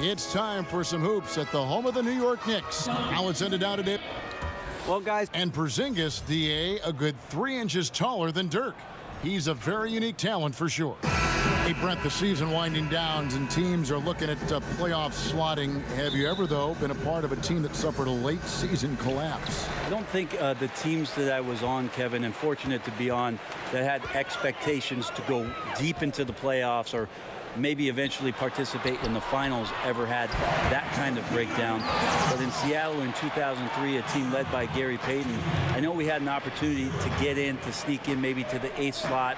It's time for some hoops at the home of the New York Knicks. Now it's ended out today. Well, guys. And Porzingis, DA, a good 3 inches taller than Dirk. He's a very unique talent for sure. Hey, Brent, the season winding down and teams are looking at playoff slotting. Have you ever, though, been a part of a team that suffered a late season collapse? I don't think the teams that I was on, Kevin, and fortunate to be on, that had expectations to go deep into the playoffs or maybe eventually participate in the finals ever had that kind of breakdown. But in Seattle in 2003, a team led by Gary Payton, I know we had an opportunity to get in, to sneak in maybe to the 8th slot.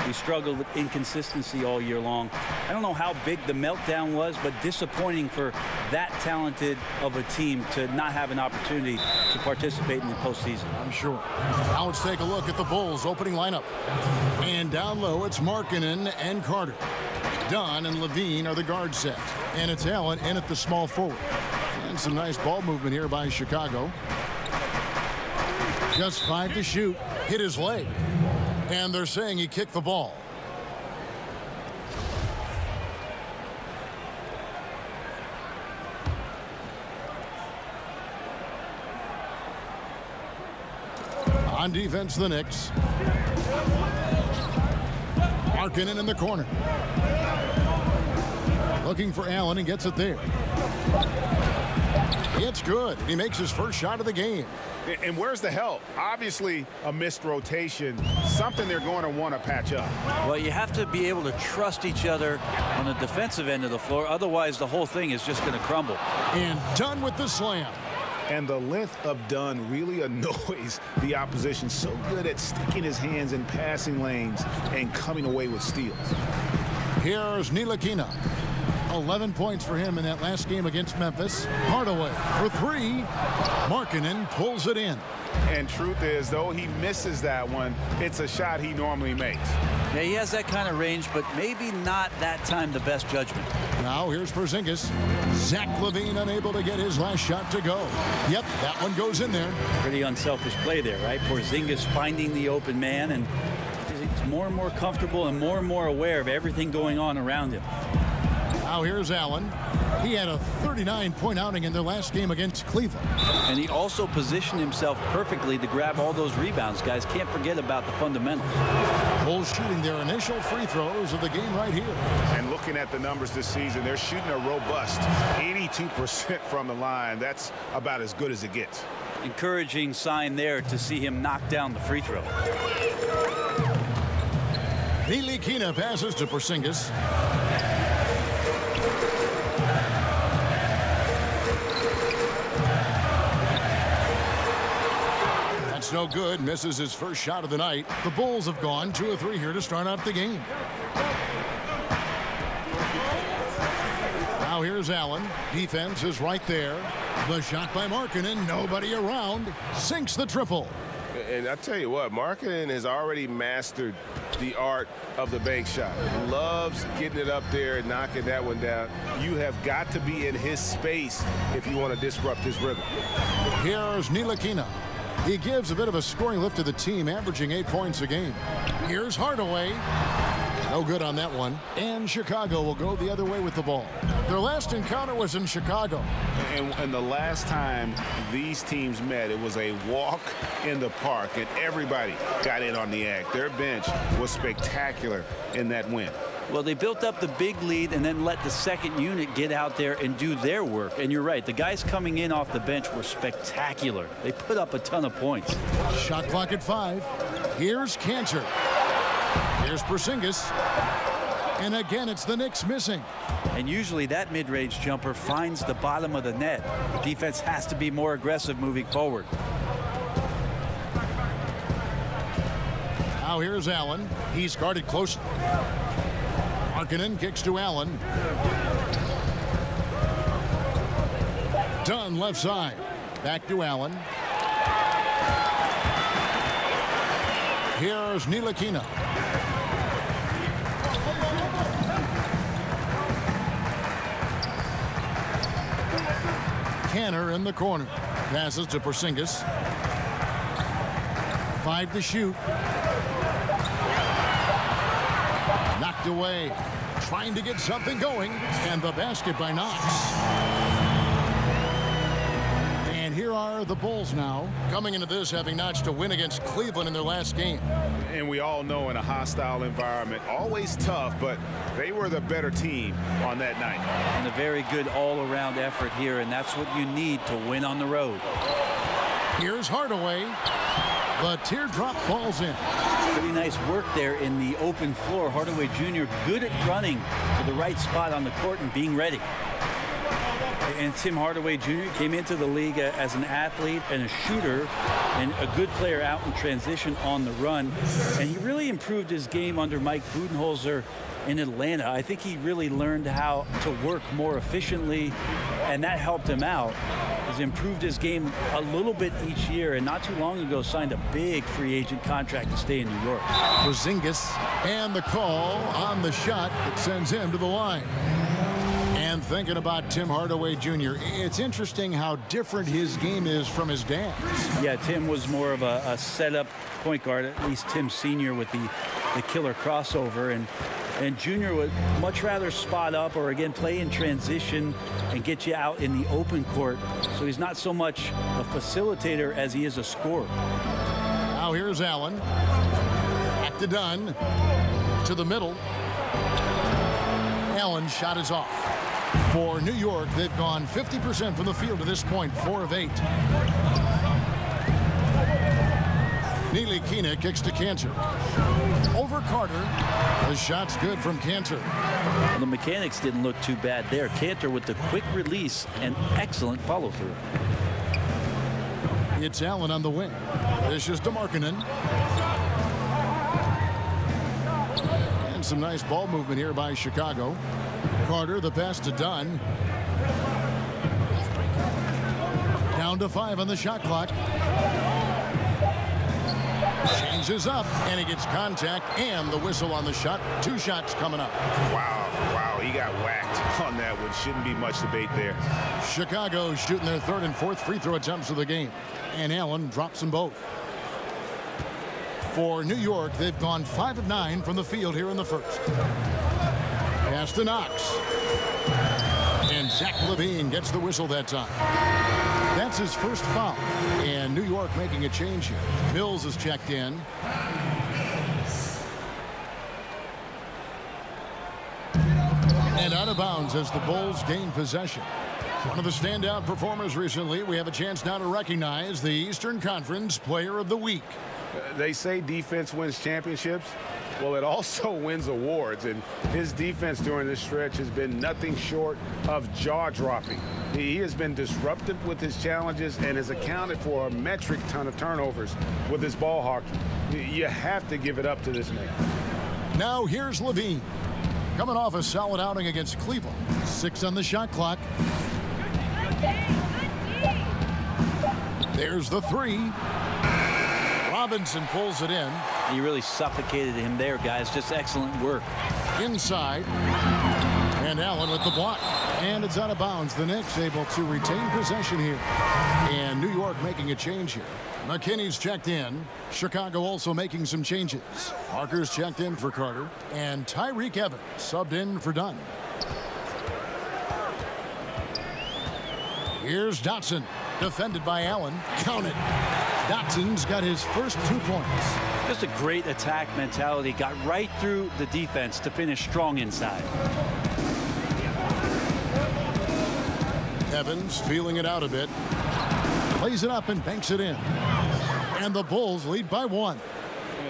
We struggled with inconsistency all year long. I don't know how big the meltdown was, but disappointing for that talented of a team to not have an opportunity to participate in the postseason. I'm sure. Now let's take a look at the Bulls' opening lineup. And down low, it's Markkanen and Carter. Dunn and Levine are the guard set. And it's Allen in at the small forward. And some nice ball movement here by Chicago. Just 5 to shoot. Hit his leg. And they're saying he kicked the ball. On defense, the Knicks. Markkanen in the corner. Looking for Allen and gets it there. It's good. He makes his first shot of the game. And where's the help? Obviously, a missed rotation, something they're going to want to patch up. Well, you have to be able to trust each other on the defensive end of the floor. Otherwise, the whole thing is just going to crumble. And Dunn with the slam. And the length of Dunn really annoys the opposition. So good at sticking his hands in passing lanes and coming away with steals. Here's Ntilikina. 11 points for him in that last game against Memphis. Hardaway for 3. Markkanen pulls it in. And truth is, though he misses that one, it's a shot he normally makes. Yeah, he has that kind of range, but maybe not that time the best judgment. Now here's Porzingis. Zach LaVine unable to get his last shot to go. Yep, that one goes in there. Pretty unselfish play there, right? Porzingis finding the open man, and he's more and more comfortable and more aware of everything going on around him. Now here's Allen. He had a 39-point outing in their last game against Cleveland. And he also positioned himself perfectly to grab all those rebounds. Guys, can't forget about the fundamentals. Bulls shooting their initial free throws of the game right here. And looking at the numbers this season, they're shooting a robust 82% from the line. That's about as good as it gets. Encouraging sign there to see him knock down the free throw. Ntilikina passes to Porzingis. That's no good. Misses his first shot of the night. The Bulls have gone 2 of 3 here to start out the game. Now here's Allen. Defense is right there. The shot by Markkanen. Nobody around. Sinks the triple. And I tell you what, Markkanen has already mastered the art of the bank shot. Loves getting it up there and knocking that one down. You have got to be in his space if you want to disrupt his rhythm. Here's Ntilikina. He gives a bit of a scoring lift to the team, averaging 8 points a game. Here's Hardaway. No good on that one. And Chicago will go the other way with the ball. Their last encounter was in Chicago. And the last time these teams met, it was a walk in the park, and everybody got in on the act. Their bench was spectacular in that win. Well, they built up the big lead and then let the second unit get out there and do their work. And you're right, the guys coming in off the bench were spectacular. They put up a ton of points. Shot clock at 5. Here's Cantor. Here's Porzingis. And again, it's the Knicks missing. And usually that mid-range jumper finds the bottom of the net. The defense has to be more aggressive moving forward. Now here's Allen. He's guarded close. Markkanen kicks to Allen. Dunn left side. Back to Allen. Here's Ntilikina. Cantor in the corner. Passes to Porzingis. 5 to shoot. Knocked away. trying to get something going, and the basket by Knox. And here are the Bulls now, coming into this having notched a win against Cleveland in their last game. And we all know in a hostile environment, always tough, but they were the better team on that night. And a very good all-around effort here, and that's what you need to win on the road. Here's Hardaway. The teardrop falls in. Pretty nice work there in the open floor. Hardaway Jr. good at running to the right spot on the court and being ready. And Tim Hardaway Jr. came into the league as an athlete and a shooter and a good player out in transition on the run. And he really improved his game under Mike Budenholzer in Atlanta. I think he really learned how to work more efficiently, and that helped him out. He's improved his game a little bit each year, and not too long ago signed a big free agent contract to stay in New York. Porzingis, and the call on the shot that sends him to the line. And thinking about Tim Hardaway Jr., it's interesting how different his game is from his dad's. Yeah, Tim was more of a setup point guard, at least Tim Sr. with the killer crossover. And Junior would much rather spot up or, again, play in transition and get you out in the open court. So he's not so much a facilitator as he is a scorer. Now here's Allen. Back to Dunn. To the middle. Allen's shot is off. For New York, they've gone 50% from the field to this point, 4 of 8. Neely Keena kicks to Cantor. Over Carter. The shot's good from Cantor. Well, the mechanics didn't look too bad there. Cantor with the quick release and excellent follow-through. It's Allen on the wing. This is DeMarkinen. And some nice ball movement here by Chicago. Carter, the pass to Dunn. Down to 5 on the shot clock. Changes up, and he gets contact and the whistle on the shot. 2 shots coming up. Wow, he got whacked on that one. Shouldn't be much debate there. Chicago shooting their 3rd and 4th free throw attempts of the game. And Allen drops them both. For New York, they've gone 5 of 9 from the field here in the first. Pass to Knox. And Zach LaVine gets the whistle that time. That's his first foul. And New York making a change here. Mills is checked in. And out of bounds as the Bulls gain possession. One of the standout performers recently. We have a chance now to recognize the Eastern Conference Player of the Week. They say defense wins championships. Well, it also wins awards, and his defense during this stretch has been nothing short of jaw-dropping. He has been disruptive with his challenges and has accounted for a metric ton of turnovers with his ball hockey. You have to give it up to this man. Now here's LaVine. Coming off a solid outing against Cleveland. 6 on the shot clock. There's the 3. Robinson pulls it in. He really suffocated him there, guys. Just excellent work. Inside. And Allen with the block. And it's out of bounds. The Knicks able to retain possession here. And New York making a change here. McKinney's checked in. Chicago also making some changes. Parker's checked in for Carter. And Tyreke Evans subbed in for Dunn. Here's Dotson. Defended by Allen. Count it. Dotson's got his first 2 points. Just a great attack mentality. Got right through the defense to finish strong inside. Evans feeling it out a bit. Plays it up and banks it in. And the Bulls lead by 1.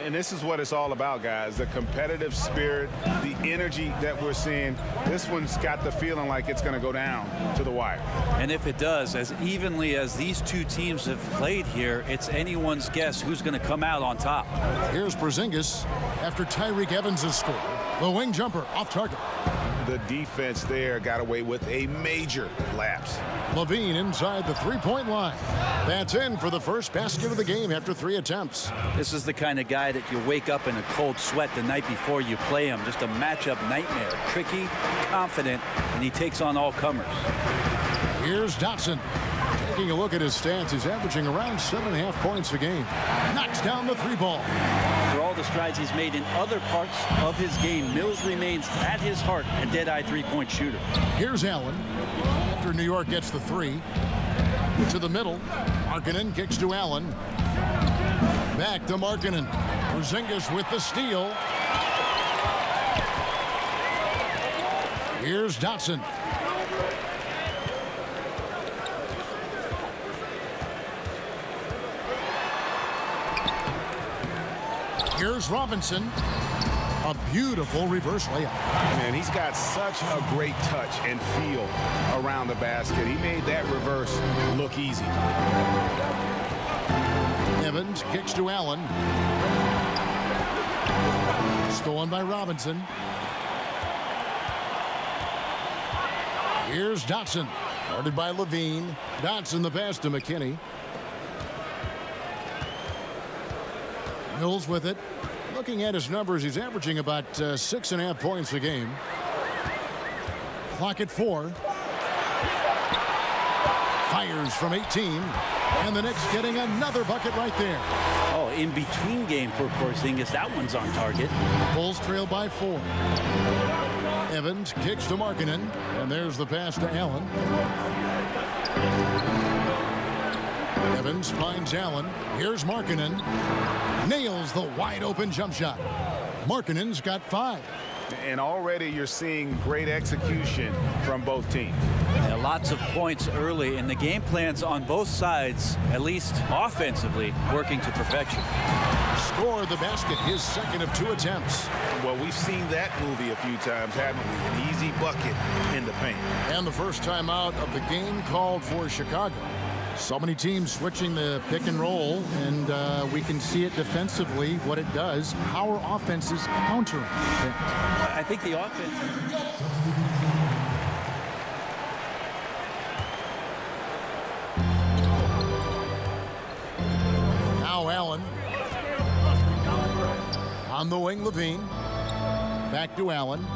And this is what it's all about, guys. The competitive spirit, the energy that we're seeing. This one's got the feeling like it's going to go down to the wire. And if it does, as evenly as these two teams have played here, it's anyone's guess who's going to come out on top. Here's Porzingis after Tyreke Evans has scored. The wing jumper off target. The defense there got away with a major lapse. LaVine inside the three-point line. That's in for the first basket of the game after 3 attempts. This is the kind of guy that you wake up in a cold sweat the night before you play him. Just a matchup nightmare. Tricky, confident, and he takes on all comers. Here's Dotson. Taking a look at his stats, he's averaging around 7.5 points a game. Knocks down the 3 ball. For all the strides he's made in other parts of his game, Mills remains at his heart a dead-eye three-point shooter. Here's Allen. After New York gets the three. To the middle. Markkanen kicks to Allen. Back to Markkanen. Porzingis with the steal. Here's Dotson. Here's Robinson. A beautiful reverse layup. Man, he's got such a great touch and feel around the basket. He made that reverse look easy. Evans kicks to Allen. Stolen by Robinson. Here's Dotson. Guarded by Levine. Dotson the pass to McKinney. Mills with it. Looking at his numbers, he's averaging about 6.5 points a game. Clock at 4. Fires from 18. And the Knicks getting another bucket right there. Oh, in between game for Porzingis, that one's on target. Bulls trail by 4. Evans kicks to Markkanen. And there's the pass to Allen. Evans finds Allen. Here's Markkanen. Nails the wide open jump shot. Markkanen's got 5. And already you're seeing great execution from both teams. Yeah, lots of points early, and the game plans on both sides, at least offensively, working to perfection. Score the basket, his second of 2 attempts. Well, we've seen that movie a few times, haven't we? An easy bucket in the paint. And the first time out of the game called for Chicago. So many teams switching the pick and roll, and we can see it defensively, what it does. How are offenses countering that? I think the offense... Now Allen. On the wing, Levine. Back to Allen.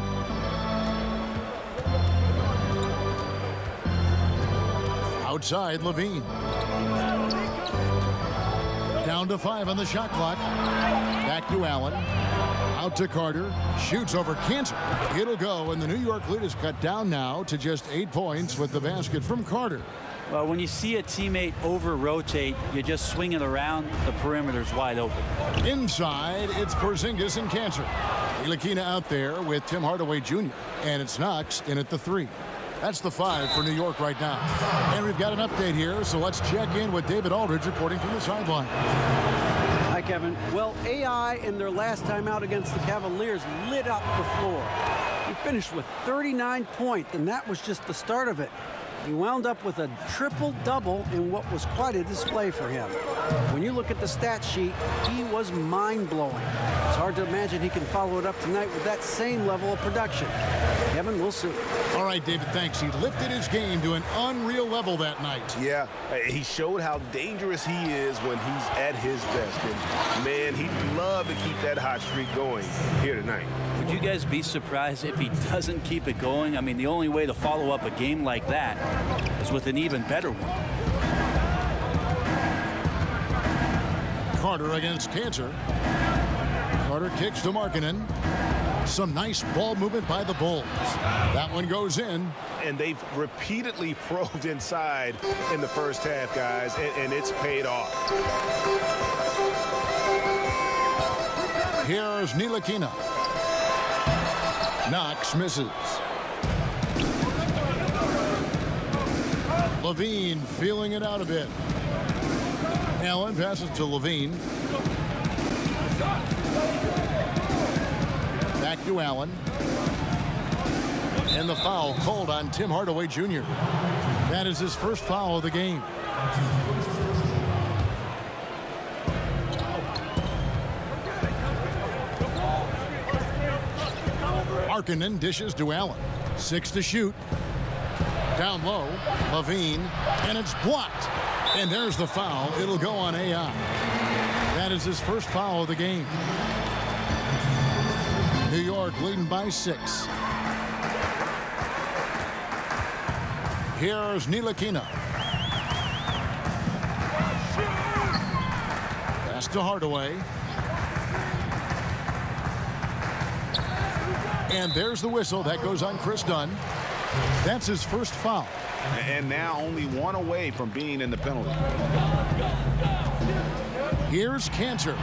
Outside, Levine. Down to 5 on the shot clock. Back to Allen. Out to Carter. Shoots over Cantor. It'll go, and the New York lead is cut down now to just 8 points with the basket from Carter. Well, when you see a teammate over-rotate, you just swing it around, the perimeter's wide open. Inside, it's Porzingis and Cantor. Ntilikina out there with Tim Hardaway Jr. And it's Knox in at the 3. That's the 5 for New York right now. And we've got an update here, so let's check in with David Aldridge reporting from the sideline. Hi, Kevin. Well, AI in their last time out against the Cavaliers lit up the floor. He finished with 39 points, and that was just the start of it. He wound up with a triple-double in what was quite a display for him. When you look at the stat sheet, he was mind-blowing. It's hard to imagine he can follow it up tonight with that same level of production. Kevin, we'll see. All right, David, thanks. He lifted his game to an unreal level that night. Yeah, he showed how dangerous he is when he's at his best. And, man, he'd love to keep that hot streak going here tonight. Would you guys be surprised if he doesn't keep it going? I mean, the only way to follow up a game like that is with an even better one. Carter against Cantor. Carter kicks to Markkanen. Some nice ball movement by the Bulls. That one goes in. And they've repeatedly probed inside in the first half, guys, and it's paid off. Here's Ntilikina. Knox misses. Levine feeling it out a bit. Allen passes to Levine. Back to Allen. And the foul called on Tim Hardaway Jr. That is his first foul of the game. Markkanen dishes to Allen. 6 to shoot. Down low, Levine, and it's blocked. And there's the foul. It'll go on AI. That is his first foul of the game. New York leading by 6. Here's Ntilikina. Pass to Hardaway. And there's the whistle. That goes on Chris Dunn. That's his first foul. And now only one away from being in the penalty. Here's Cantor.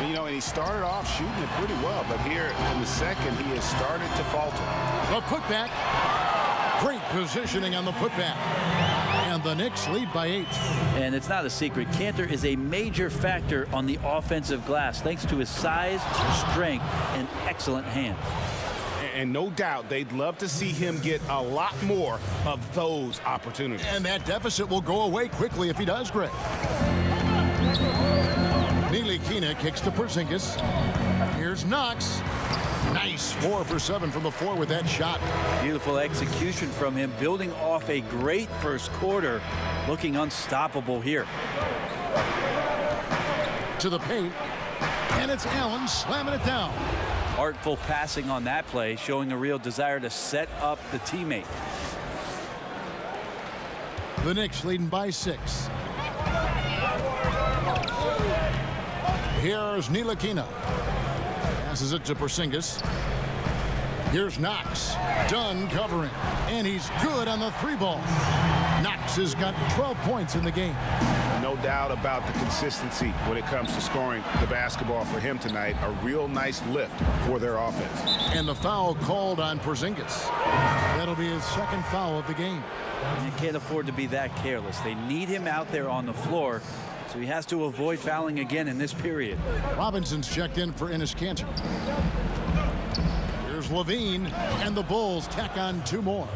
You know, and he started off shooting it pretty well, but here in the second, he has started to falter. The putback. Great positioning on the putback. And the Knicks lead by 8. And it's not a secret. Cantor is a major factor on the offensive glass thanks to his size, strength, and excellent hands. And no doubt they'd love to see him get a lot more of those opportunities. And that deficit will go away quickly if he does, Greg. Ntilikina kicks to Porzingis. Here's Knox. Nice 4 for 7 from the floor with that shot. Beautiful execution from him, building off a great first quarter, looking unstoppable here. To the paint. And it's Allen slamming it down. Artful passing on that play, showing a real desire to set up the teammate. The Knicks leading by 6. Here's Ntilikina. Passes it to Porzingis. Here's Knox. Dunn covering. And he's good on the 3-ball. Knox has got 12 points in the game. No doubt about the consistency when it comes to scoring the basketball for him tonight. A real nice lift for their offense. And the foul called on Porzingis. That'll be his second foul of the game. You can't afford to be that careless. They need him out there on the floor, so he has to avoid fouling again in this period. Robinson's checked in for Enes Kanter. Here's Levine, and the Bulls tack on 2 more.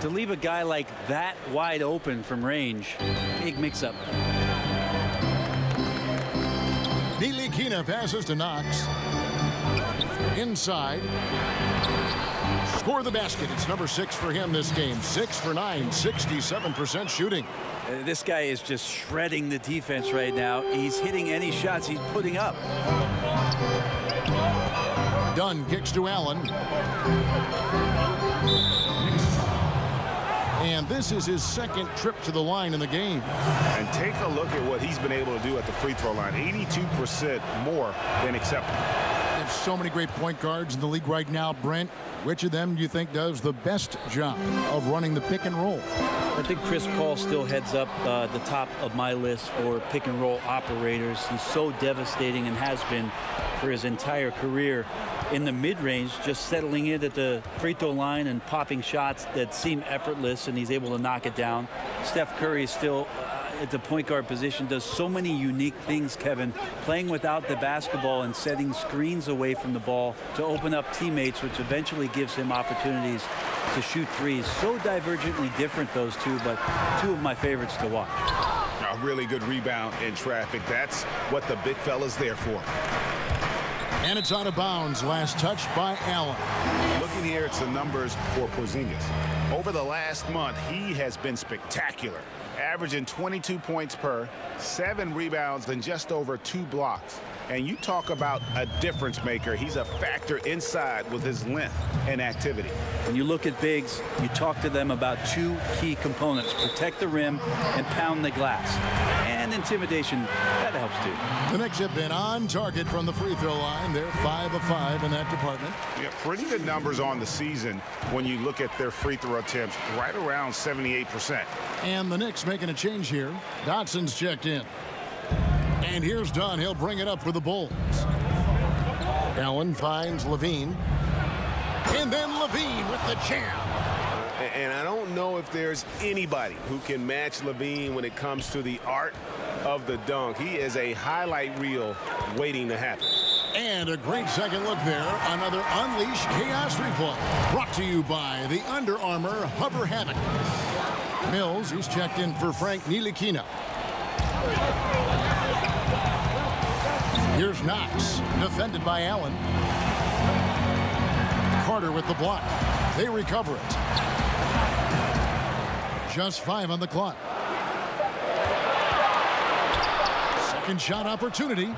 To leave a guy like that wide open from range, big mix-up. Ntilikina passes to Knox. Inside. Score the basket. It's number 6 for him this game. 6 for 9, 67% shooting. This guy is just shredding the defense right now. He's hitting any shots he's putting up. Dunn kicks to Allen. And this is his second trip to the line in the game. And take a look at what he's been able to do at the free throw line. 82% more than acceptable. There's so many great point guards in the league right now, Brent. Which of them do you think does the best job of running the pick and roll? I think Chris Paul still heads up the top of my list for pick and roll operators. He's so devastating and has been for his entire career in the mid-range, just settling in at the free throw line and popping shots that seem effortless, and he's able to knock it down. Steph Curry is still at the point guard position, does so many unique things, Kevin, playing without the basketball and setting screens away from the ball to open up teammates, which eventually gives him opportunities to shoot threes. So divergently different, those two, but 2 of my favorites to watch. A really good rebound in traffic. That's what the big fella's there for. And it's out of bounds. Last touch by Allen. Looking here at some numbers for Porzingis. Over the last month, he has been spectacular. Averaging 22 points per, 7 rebounds, and just over 2 blocks. And you talk about a difference maker. He's a factor inside with his length and activity. When you look at bigs, you talk to them about 2 key components: protect the rim and pound the glass. And intimidation, that helps too. The Knicks have been on target from the free throw line. They're 5 of 5 in that department. Yeah, pretty good numbers on the season when you look at their free throw attempts, right around 78%. And the Knicks making a change here. Dotson's checked in. And here's Dunn. He'll bring it up for the Bulls. Allen finds Levine. And then Levine with the jam. And I don't know if there's anybody who can match Levine when it comes to the art of the dunk. He is a highlight reel waiting to happen. And a great second look there. Another Unleash Chaos replay. Brought to you by the Under Armour Hover Havoc. Mills, he's checked in for Frank Ntilikina. Here's Knox, defended by Allen. Carter with the block. They recover it. Just 5 on the clock. Second shot opportunity.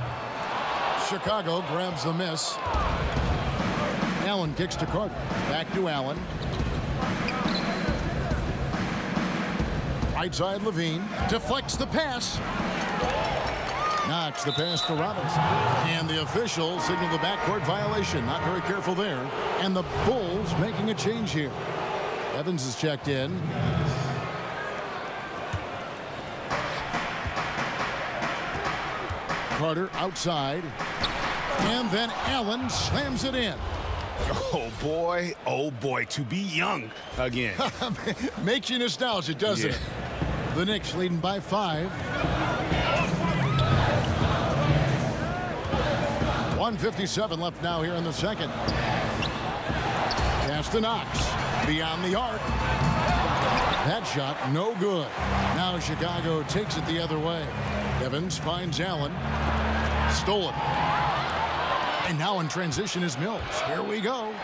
Chicago grabs the miss. Allen kicks to Carter. Back to Allen. Right side Levine deflects the pass. Knocks the pass to Robinson. And the official signaled the backcourt violation. Not very careful there. And the Bulls making a change here. Evans is checked in. Carter outside. And then Allen slams it in. Oh boy, to be young again. Makes you nostalgic, doesn't it? The Knicks leading by 5. 1:57 left now here in the second. Pass to Knox. Beyond the arc. That shot no good. Now Chicago takes it the other way. Evans finds Allen. Stolen. And now in transition is Mills. Here we go.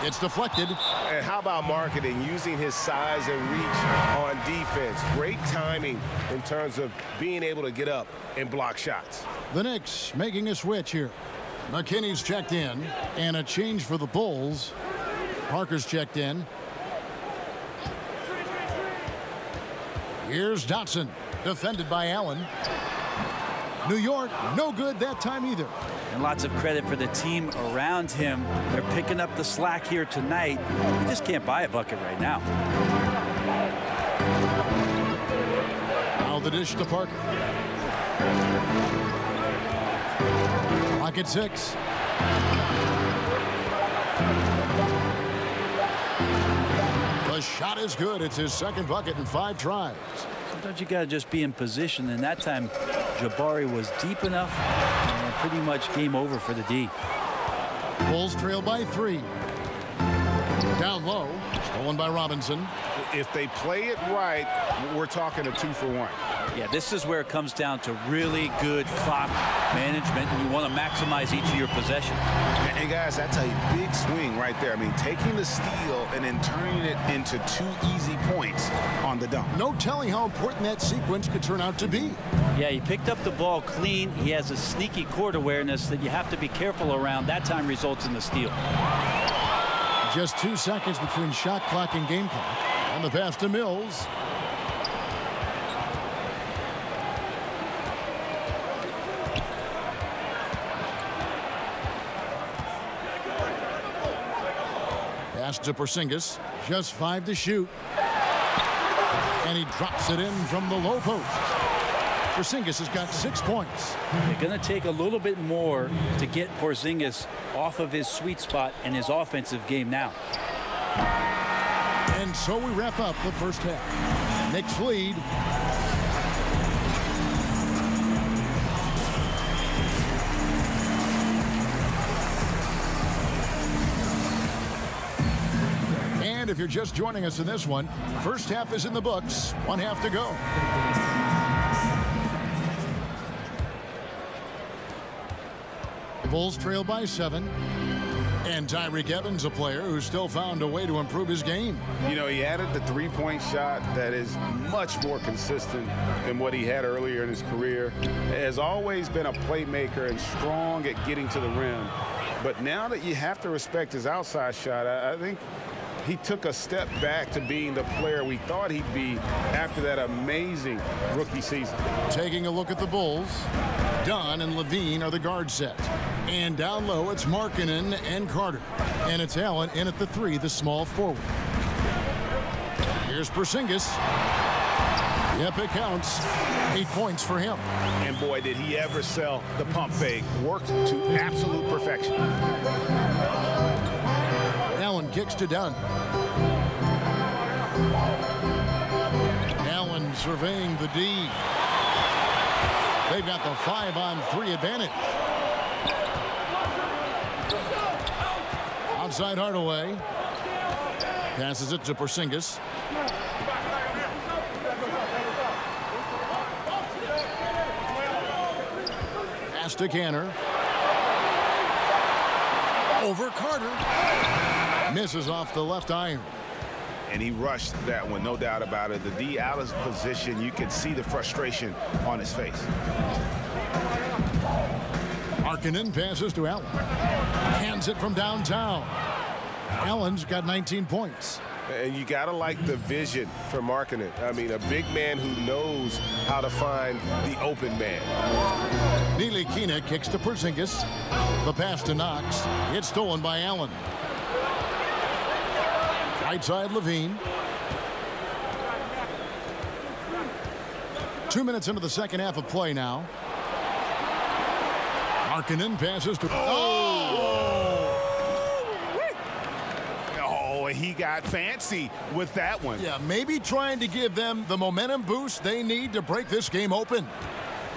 It's deflected. And how about marketing, using his size and reach on defense? Great timing in terms of being able to get up and block shots. The Knicks making a switch here. McKinney's checked in. And a change for the Bulls. Parker's checked in. Here's Dotson. Defended by Allen. New York, no good that time either. And lots of credit for the team around him. They're picking up the slack here tonight. You just can't buy a bucket right now. Now the dish to Parker. Clock at 6. The shot is good. It's his second bucket in 5 tries. Sometimes you got to just be in position, and that time Jabari was deep enough, and pretty much game over for the D. Bulls trail by 3. Down low. Stolen by Robinson. If they play it right, we're talking a 2-for-1. Yeah, this is where it comes down to really good clock management, and you want to maximize each of your possessions. And guys, that's a big swing right there. I mean, taking the steal and then turning it into 2 easy points on the dunk. No telling how important that sequence could turn out to be. Yeah, he picked up the ball clean. He has a sneaky court awareness that you have to be careful around. That time results in the steal. Just 2 seconds between shot clock and game clock. On the pass to Mills. Pass to Porzingis. Just 5 to shoot. And he drops it in from the low post. Porzingis has got 6 points. They're going to take a little bit more to get Porzingis off of his sweet spot and his offensive game now. And so we wrap up the first half. Knicks lead. And if you're just joining us in this one, first half is in the books. 1 half to go. The Bulls trail by 7. And Tyreke Evans, a player who still found a way to improve his game. You know, he added the 3-point shot that is much more consistent than what he had earlier in his career. Has always been a playmaker and strong at getting to the rim. But now that you have to respect his outside shot, I think he took a step back to being the player we thought he'd be after that amazing rookie season. Taking a look at the Bulls, Dunn and Levine are the guard set. And down low, it's Markkanen and Carter. And it's Allen in at the 3, the small forward. Here's Porzingis. Yep, it counts. 8 points for him. And boy, did he ever sell the pump fake. Worked to absolute perfection. Allen kicks to Dunn. Allen surveying the D. They've got the 5-on-3 advantage. Outside Hardaway. Passes it to Porzingis. Pass to Canner. Over Carter. Misses off the left iron. And he rushed that one, no doubt about it. The D out of position, you can see the frustration on his face. Markkanen passes to Allen. Hands it from downtown. Allen's got 19 points. And you got to like the vision for Markkanen. I mean, a big man who knows how to find the open man. Ntilikina kicks to Porzingis. The pass to Knox. It's stolen by Allen. Right side, Levine. 2 minutes into the second half of play now. Markkanen passes to... Oh, he got fancy with that one. Yeah, maybe trying to give them the momentum boost they need to break this game open.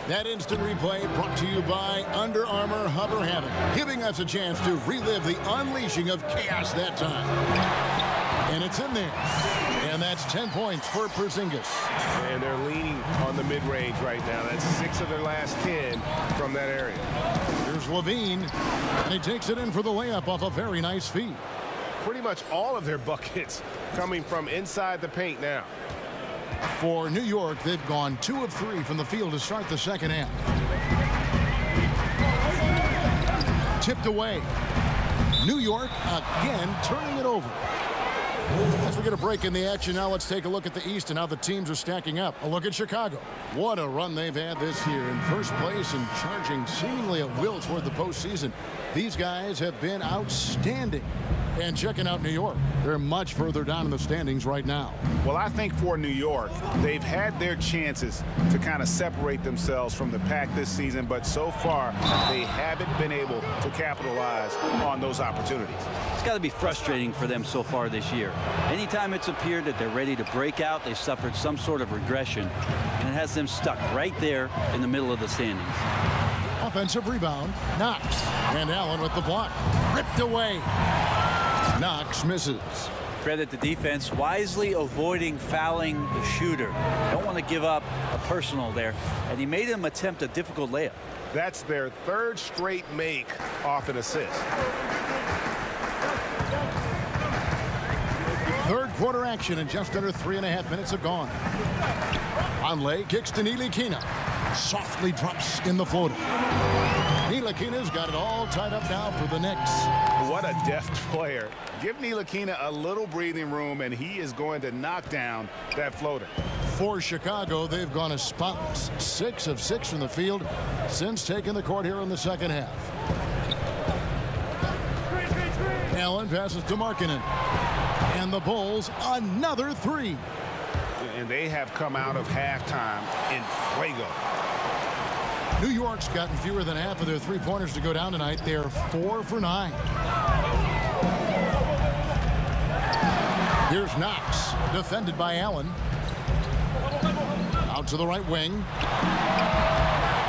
That instant replay brought to you by Under Armour Hover Havoc, giving us a chance to relive the unleashing of chaos that time. And it's in there. And that's 10 points for Porzingis. And they're leaning on the mid-range right now. That's 6 of their last 10 from that area. Here's Levine, and he takes it in for the layup off a very nice feed. Pretty much all of their buckets coming from inside the paint now. For New York, they've gone 2 of 3 from the field to start the second half. Tipped away. New York again turning it over. As we get a break in the action now, let's take a look at the East and how the teams are stacking up. A look at Chicago. What a run they've had this year. In first place and charging seemingly at will toward the postseason. These guys have been outstanding. And checking out New York, they're much further down in the standings right now. Well, I think for New York, they've had their chances to kind of separate themselves from the pack this season, but so far they haven't been able to capitalize on those opportunities. It's got to be frustrating for them so far this year. Anytime it's appeared that they're ready to break out, they've suffered some sort of regression, and it has them stuck right there in the middle of the standings. Offensive rebound, Knox, and Allen with the block. Ripped away. Knox misses. Credit the defense, wisely avoiding fouling the shooter. Don't want to give up a personal there, and he made him attempt a difficult layup. That's their 3rd straight make off an assist. Third quarter action and just under 3.5 minutes have gone. Conley kicks to Ntilikina. Softly drops in the floater. Ntilikina's got it all tied up now for the Knicks. What a deft player. Give Ntilikina a little breathing room, and he is going to knock down that floater. For Chicago, they've gone as spotless. 6 of 6 from the field since taking the court here in the second half. Allen passes to Markkanen. And the Bulls, another 3. And they have come out of halftime in fuego. New York's gotten fewer than half of their three-pointers to go down tonight. They're 4 for 9. Here's Knox, defended by Allen. Out to the right wing.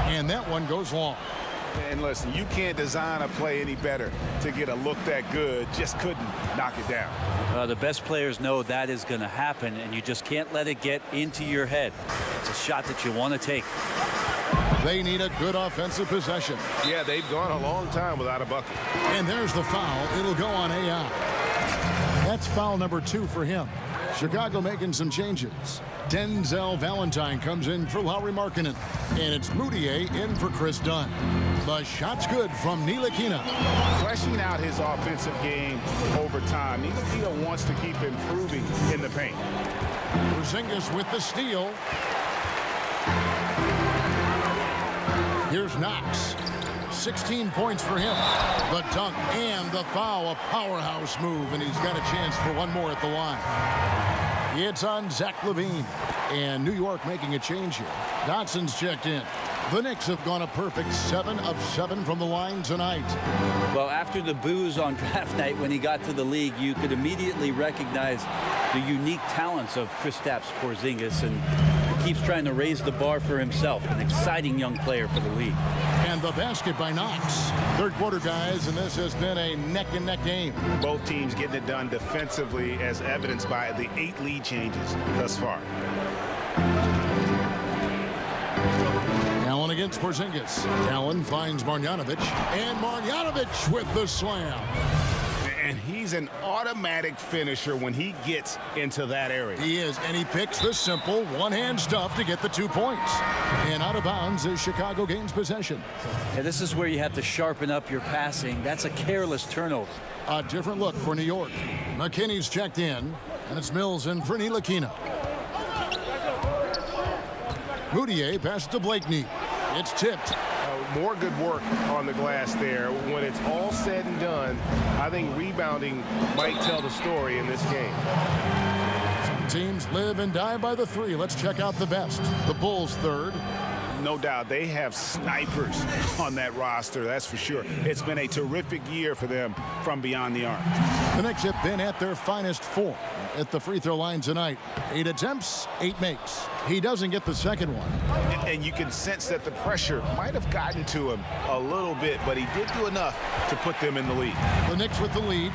And that one goes long. And listen, you can't design a play any better to get a look that good. Just couldn't knock it down. The best players know that is going to happen, and you just can't let it get into your head. It's a shot that you want to take. They need a good offensive possession. Yeah, they've gone a long time without a bucket. And there's the foul. It'll go on AI. That's foul number 2 for him. Chicago making some changes. Denzel Valentine comes in for Lauri Markkanen. And it's Moutier in for Chris Dunn. The shot's good from Ntilikina. Fleshing out his offensive game over time. Ntilikina wants to keep improving in the paint. Porzingis with the steal. Here's Knox. 16 points for him. The dunk and the foul. A powerhouse move, and he's got a chance for one more at the line. It's on Zach LaVine. And New York making a change here. Dotson's checked in. The Knicks have gone a perfect 7 of 7 from the line tonight. Well, after the boos on draft night when he got to the league, you could immediately recognize the unique talents of Kristaps Porzingis, and he keeps trying to raise the bar for himself. An exciting young player for the league. And the basket by Knox. Third quarter, guys, and this has been a neck-and-neck game. Both teams getting it done defensively, as evidenced by the 8 lead changes thus far. Allen against Porzingis. Allen finds Marjanovic, and Marjanovic with the slam. And he's an automatic finisher when he gets into that area. He is, and he picks the simple one-hand stuff to get the 2 points. And out of bounds as Chicago gains possession. Yeah, this is where you have to sharpen up your passing. That's a careless turnover. A different look for New York. McKinney's checked in. And it's Mills and for Ntilikina. Moutier passes to Blakeney. It's tipped. More good work on the glass there. When it's all said and done, I think rebounding might tell the story in this game. Some teams live and die by the three. Let's check out the best. The Bulls third. No doubt they have snipers on that roster, that's for sure. It's been a terrific year for them from beyond the arc. The Knicks have been at their finest form at the free throw line tonight. 8 attempts, 8 makes. He doesn't get the second one. And you can sense that the pressure might have gotten to him a little bit, but he did do enough to put them in the lead. The Knicks with the lead.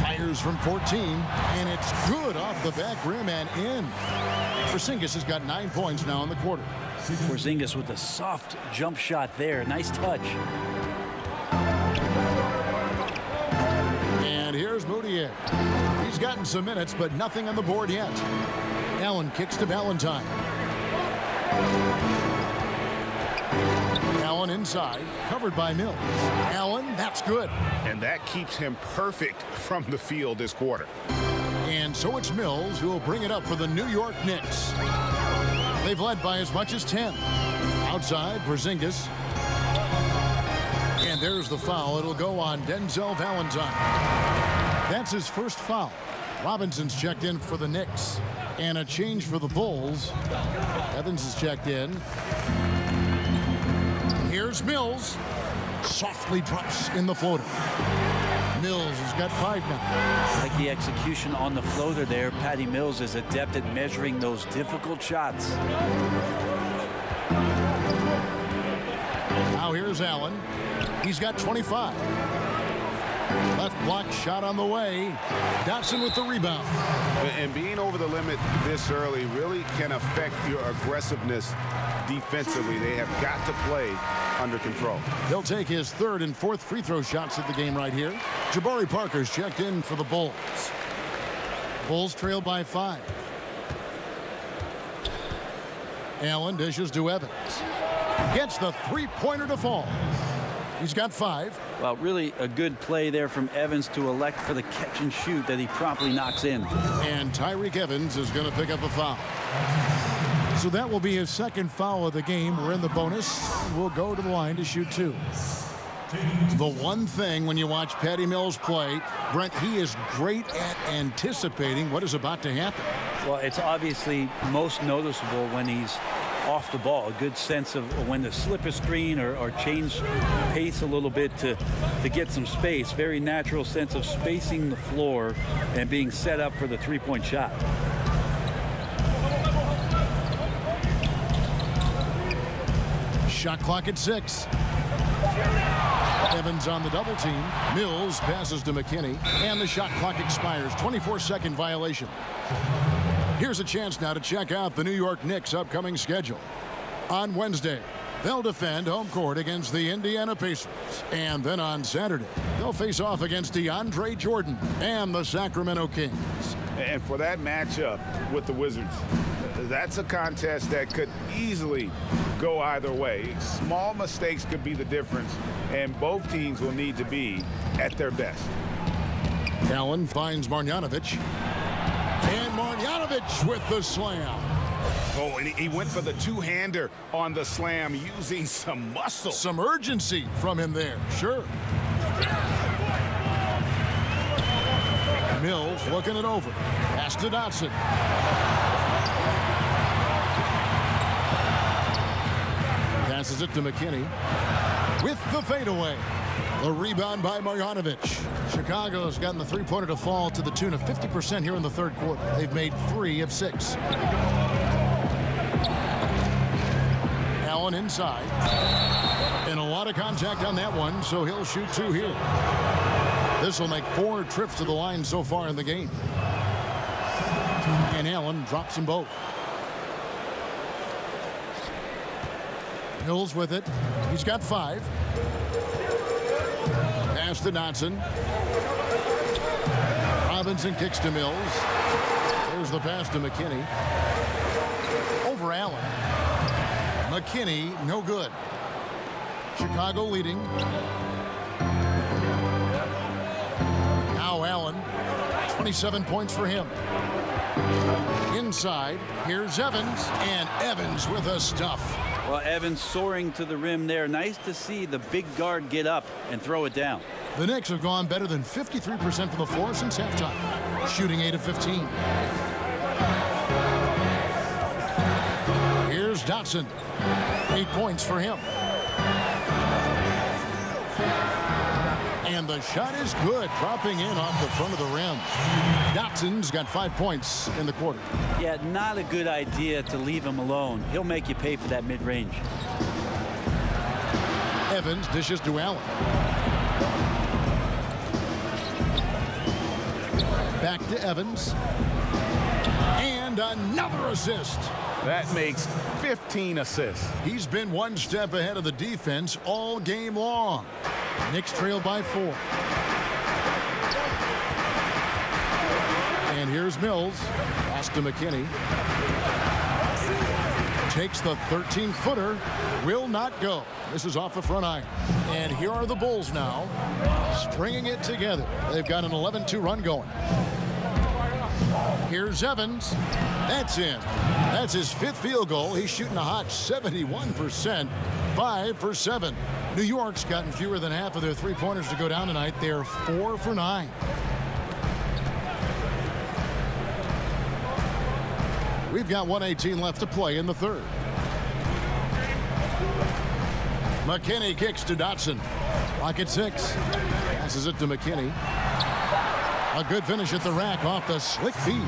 Fires from 14, and it's good off the back rim and in. Porzingis has got 9 points now in the quarter. Porzingis with a soft jump shot there. Nice touch. And here's Moutier. He's gotten some minutes, but nothing on the board yet. Allen kicks to Valentine. Allen inside, covered by Mills. Allen, that's good. And that keeps him perfect from the field this quarter. And so it's Mills who will bring it up for the New York Knicks. They've led by as much as 10. Outside, Porzingis. And there's the foul. It'll go on Denzel Valentine. That's his first foul. Robinson's checked in for the Knicks. And a change for the Bulls. Evans is checked in. Here's Mills. Softly drops in the floater. Mills has got 5 now. Like the execution on the floater there, Patty Mills is adept at measuring those difficult shots. Now here's Allen. He's got 25. Left block shot on the way. Dotson with the rebound. And being over the limit this early really can affect your aggressiveness defensively. They have got to play under control. He'll take his 3rd and 4th free throw shots at the game right here. Jabari Parker's checked in for the Bulls. Bulls trail by 5. Allen dishes to Evans. Gets the three-pointer to fall. He's got 5. Well, really a good play there from Evans to elect for the catch and shoot that he promptly knocks in. And Tyreke Evans is going to pick up a foul. So that will be his 2nd foul of the game. We're in the bonus. We'll go to the line to shoot 2. The one thing when you watch Patty Mills play, Brent, he is great at anticipating what is about to happen. Well, it's obviously most noticeable when he's off the ball. A good sense of when to slip a screen or change pace a little bit to get some space. Very natural sense of spacing the floor and being set up for the three-point shot. Shot clock at 6. Evans on the double team. Mills passes to McKinney, and the shot clock expires. 24-second violation. Here's a chance now to check out the New York Knicks' upcoming schedule. On Wednesday, they'll defend home court against the Indiana Pacers. And then on Saturday, they'll face off against DeAndre Jordan and the Sacramento Kings. And for that matchup with the Wizards, that's a contest that could easily go either way. Small mistakes could be the difference, and both teams will need to be at their best. Allen finds Marjanovic. And Marjanovic with the slam. Oh, and he went for the two-hander on the slam using some muscle. Some urgency from him there, sure. Mills looking it over. Pass to Dotson. Passes it to McKinney with the fadeaway. The rebound by Marjanovic. Chicago's gotten the three-pointer to fall to the tune of 50% here in the 3rd quarter. They've made 3 of 6. Allen inside. And a lot of contact on that one, so he'll shoot 2 here. This will make 4 trips to the line so far in the game. And Allen drops them both. Mills with it. He's got 5. Pass to Dotson. Robinson kicks to Mills. There's the pass to McKinney. Over Allen. McKinney, no good. Chicago leading. Now 27 points for him. Inside, here's Evans, and Evans with a stuff. Well, Evans soaring to the rim there. Nice to see the big guard get up and throw it down. The Knicks have gone better than 53% from the floor since halftime, shooting 8 of 15. Here's Dotson. 8 points for him. And the shot is good, dropping in off the front of the rim. Dotson's got 5 points in the quarter. Yeah, not a good idea to leave him alone. He'll make you pay for that mid-range. Evans dishes to Allen. Back to Evans. And another assist. That makes 15 assists. He's been one step ahead of the defense all game long. Knicks trail by 4. And here's Mills. Pass to McKinney. Takes the 13-footer. Will not go. This is off the front iron. And here are the Bulls now, stringing it together. They've got an 11-2 run going. Here's Evans. That's in. That's his 5th field goal. He's shooting a hot 71%. 5 for 7. New York's gotten fewer than half of their three-pointers to go down tonight. They're 4 for 9. We've got 1:18 left to play in the third. McKinney kicks to Dotson. Clock at 6. Passes it to McKinney. A good finish at the rack off the slick feed.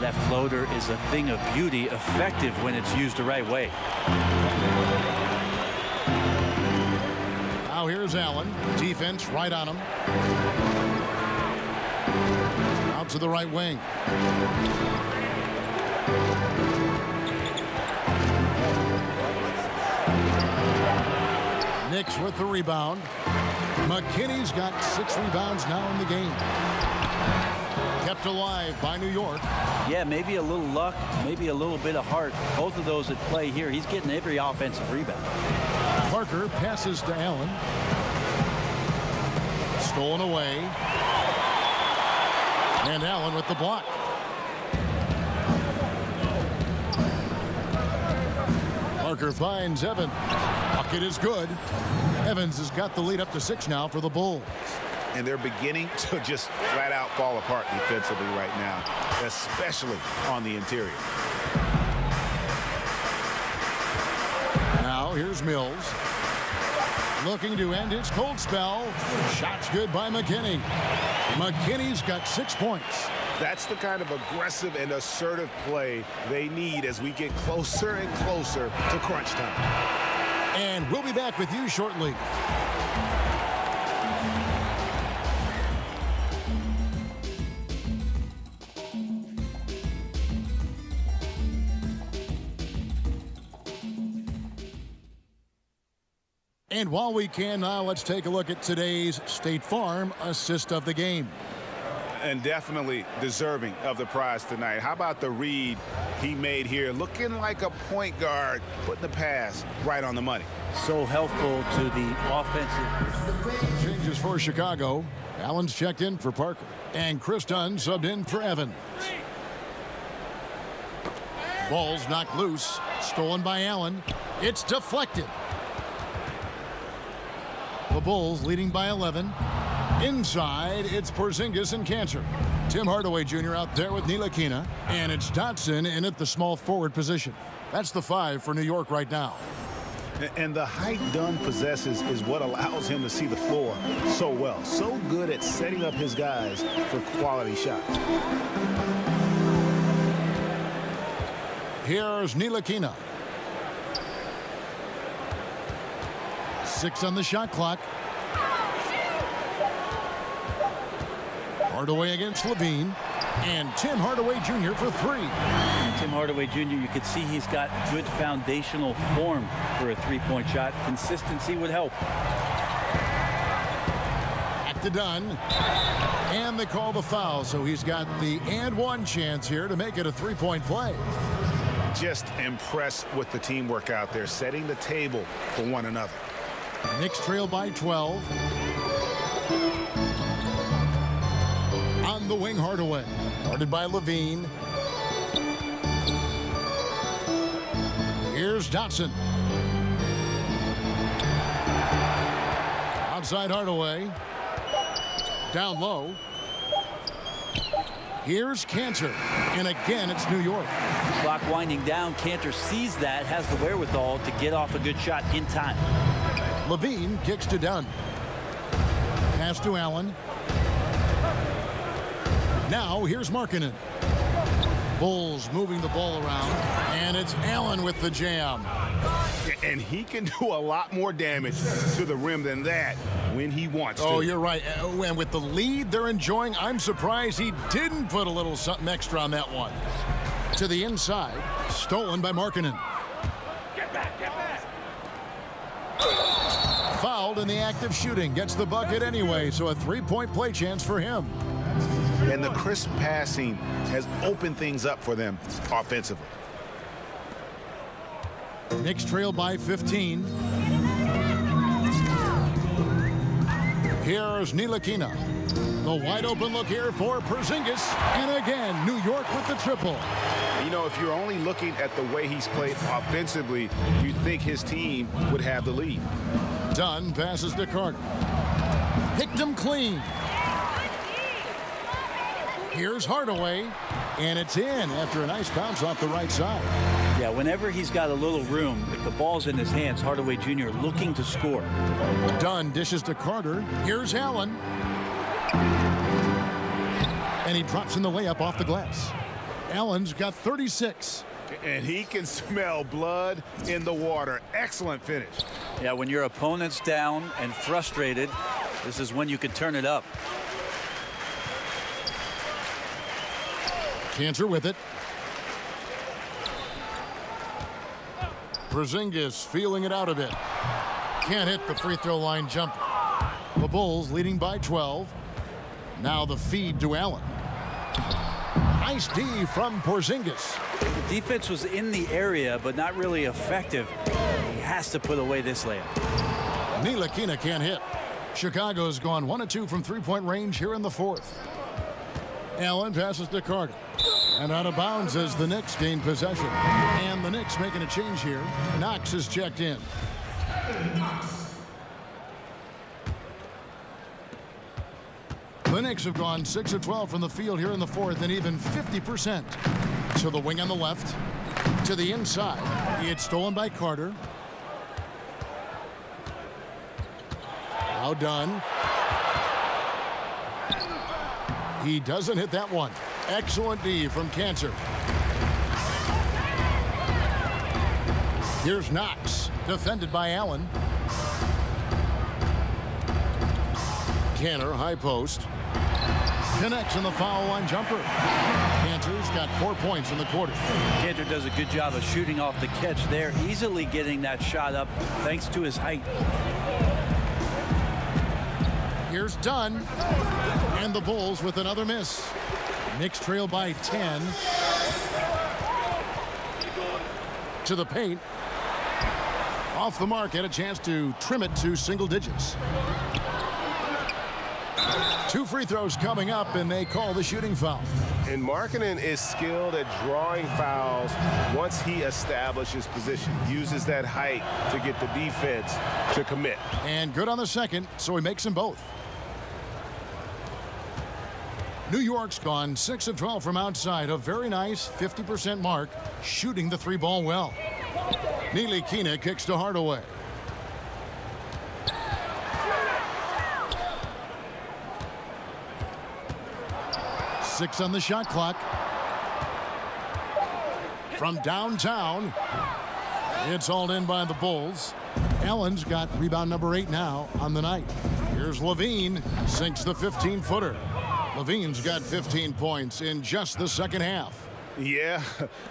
That floater is a thing of beauty, effective when it's used the right way. Now here's Allen. Defense right on him. Out to the right wing. Knicks with the rebound. McKinney's got 6 rebounds now in the game. Kept alive by New York. Yeah, maybe a little luck, maybe a little bit of heart. Both of those at play here. He's getting every offensive rebound. Parker passes to Allen. Stolen away. And Allen with the block. Parker finds Evans. Bucket is good. Evans has got the lead up to 6 now for the Bulls. And they're beginning to just flat out fall apart defensively right now, especially on the interior. Now here's Mills. Looking to end his cold spell. Shots good by McKinney. McKinney's got 6 points. That's the kind of aggressive and assertive play they need as we get closer and closer to crunch time. And we'll be back with you shortly. And while we can now, let's take a look at today's State Farm assist of the game. And definitely deserving of the prize tonight. How about the read he made here? Looking like a point guard, putting the pass right on the money. So helpful to the offensive. Changes for Chicago. Allen's checked in for Parker. And Chris Dunn subbed in for Evans. Ball's knocked loose. Stolen by Allen. It's deflected. The Bulls leading by 11. Inside, it's Porzingis and Cantor. Tim Hardaway Jr. out there with Ntilikina. And it's Dotson in at the small forward position. That's the 5 for New York right now. And the height Dunn possesses is what allows him to see the floor so well. So good at setting up his guys for quality shots. Here's Ntilikina. 6 on the shot clock. Hardaway against Levine. And Tim Hardaway Jr. for 3. Tim Hardaway Jr., you could see he's got good foundational form for a three-point shot. Consistency would help. Back to Dunn. And they call the foul, so he's got the and one chance here to make it a three-point play. Just impressed with the teamwork out there, setting the table for one another. Knicks trail by 12. On the wing, Hardaway. Guarded by Levine. Here's Dotson. Outside Hardaway. Down low. Here's Cantor. And again, it's New York. Clock winding down. Cantor sees that, has the wherewithal to get off a good shot in time. Levine kicks to Dunn. Pass to Allen. Now here's Markkanen. Bulls moving the ball around. And it's Allen with the jam. And he can do a lot more damage to the rim than that when he wants to. Oh, you're right. And with the lead they're enjoying, I'm surprised he didn't put a little something extra on that one. To the inside. Stolen by Markkanen. Get back, get back. Fouled in the act of shooting. Gets the bucket anyway, so a three-point play chance for him. And the crisp passing has opened things up for them offensively. Knicks trail by 15. Here's Ntilikina. The wide open look here for Porzingis. And again, New York with the triple. You know, if you're only looking at the way he's played offensively, you'd think his team would have the lead. Dunn passes to Carter. Picked him clean. Here's Hardaway. And it's in after a nice bounce off the right side. Yeah, whenever he's got a little room, if the ball's in his hands, Hardaway Jr. looking to score. Dunn dishes to Carter. Here's Allen. And he drops in the layup off the glass. Allen's got 36. And he can smell blood in the water. Excellent finish. Yeah, when your opponent's down and frustrated, this is when you can turn it up. Cantor with it. Porzingis feeling it out a bit. Can't hit the free throw line jumper. The Bulls leading by 12. Now the feed to Allen. Nice D from Porzingis. The defense was in the area, but not really effective. He has to put away this layup. Ntilikina can't hit. Chicago's gone 1 of 2 from three-point range here in the fourth. Allen passes to Carter. And out of bounds as the Knicks gain possession. And the Knicks making a change here. Knox is checked in. The Knicks have gone 6 of 12 from the field here in the fourth and even 50%. To the wing on the left. To the inside. It's stolen by Carter. Now done. He doesn't hit that one. Excellent D from Cantor. Here's Knox, defended by Allen. Cantor, high post. Connects in the foul line jumper. Cantor's got 4 points in the quarter. Cantor does a good job of shooting off the catch there, easily getting that shot up thanks to his height. Here's Dunn. And the Bulls with another miss. Knicks trail by 10. To the paint. Off the mark, had a chance to trim it to single digits. 2 free throws coming up, and they call the shooting foul. And Markkanen is skilled at drawing fouls once he establishes position. Uses that height to get the defense to commit. And good on the second, so he makes them both. New York's gone 6 of 12 from outside. A very nice 50% mark, shooting the 3-ball well. Ntilikina kicks to Hardaway. Six on the shot clock. From downtown, it's hauled in by the Bulls. Allen's got rebound number 8 now on the night. Here's Levine, sinks the 15-footer. Levine's got 15 points in just the second half. Yeah,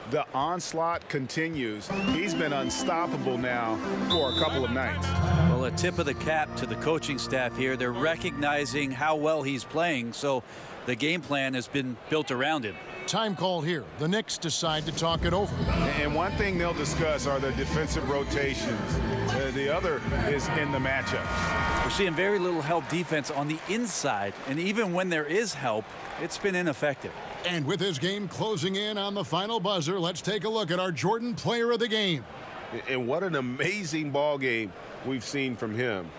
the onslaught continues. He's been unstoppable now for a couple of nights. Well, a tip of the cap to the coaching staff here. They're recognizing how well he's playing, so the game plan has been built around him. Time called here. The Knicks decide to talk it over. And one thing they'll discuss are their defensive rotations. The other is in the matchups. We're seeing very little help defense on the inside, and even when there is help, it's been ineffective. And with this game closing in on the final buzzer, let's take a look at our Jordan player of the game. And what an amazing ball game we've seen from him.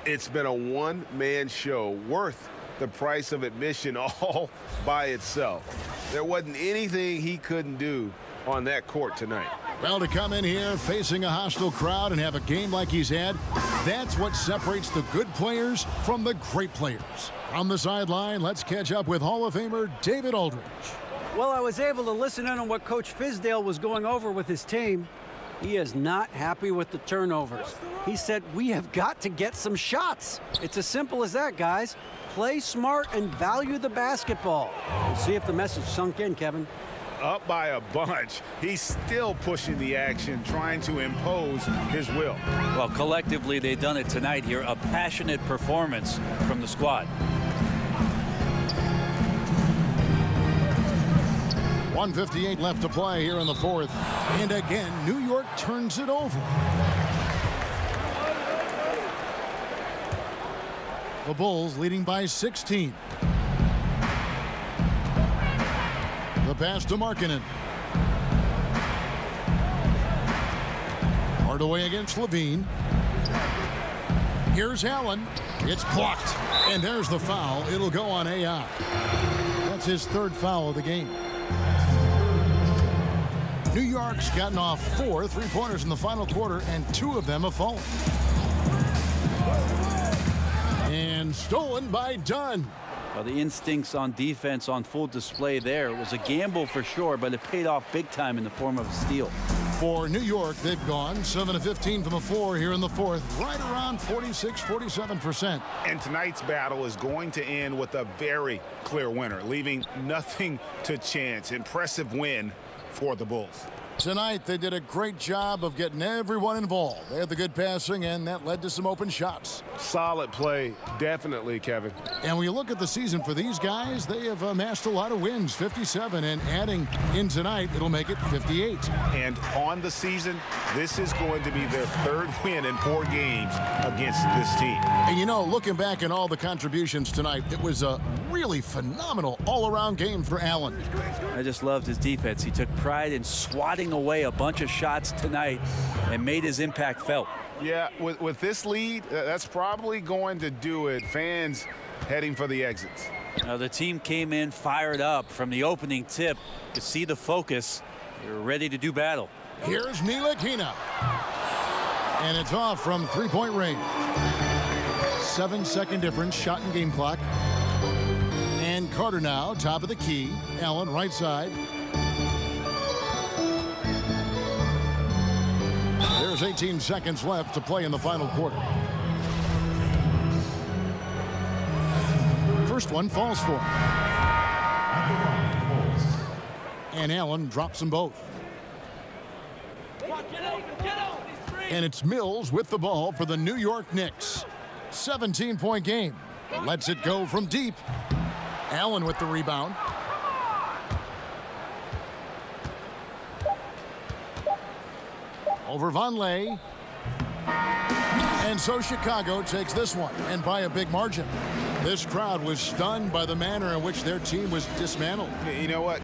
It's been a one-man show worth the price of admission all by itself. There wasn't anything he couldn't do on that court tonight. Well, to come in here facing a hostile crowd and have a game like he's had, that's what separates the good players from the great players. On the sideline, let's catch up with Hall of Famer David Aldridge. Well, I was able to listen in on what Coach Fizdale was going over with his team. He is not happy with the turnovers. He said, we have got to get some shots. It's as simple as that, guys. Play smart and value the basketball. We'll see if the message sunk in, Kevin. Up by a bunch. He's still pushing the action, trying to impose his will. Well, collectively, they've done it tonight here. A passionate performance from the squad. 1:58 left to play here in the fourth. And again, New York turns it over. The Bulls leading by 16. The pass to Markkanen. Hardaway against Levine. Here's Allen. It's blocked. And there's the foul. It'll go on AI. That's his third foul of the game. New York's gotten off 4 3-pointers in the final quarter, and 2 of them have fallen. And stolen by Dunn. Well, the instincts on defense on full display there. It was a gamble for sure, but it paid off big time in the form of a steal. For New York, they've gone 7 of 15 from the floor here in the fourth, right around 46-47%. And tonight's battle is going to end with a very clear winner, leaving nothing to chance. Impressive win for the Bulls. Tonight, they did a great job of getting everyone involved. They had the good passing, and that led to some open shots. Solid play, definitely, Kevin. And when you look at the season for these guys, they have amassed a lot of wins, 57, and adding in tonight, it'll make it 58. And on the season, this is going to be their third win in 4 games against this team. And you know, looking back at all the contributions tonight, it was a really phenomenal all-around game for Allen. I just loved his defense. He took pride in swatting away a bunch of shots tonight and made his impact felt. Yeah, with this lead, that's probably going to do it. Fans heading for the exits. Now, the team came in fired up from the opening tip. To see the focus, they're ready to do battle. Here's Ntilikina. And it's off from three-point range. 7-second difference, shot and game clock. And Carter now, top of the key. Allen, right side. There's 18 seconds left to play in the final quarter. First one falls for him. And Allen drops them both. And it's Mills with the ball for the New York Knicks. 17-point game. Lets it go from deep. Allen with the rebound. Over Vonleh. And so Chicago takes this one, and by a big margin. This crowd was stunned by the manner in which their team was dismantled. You know what?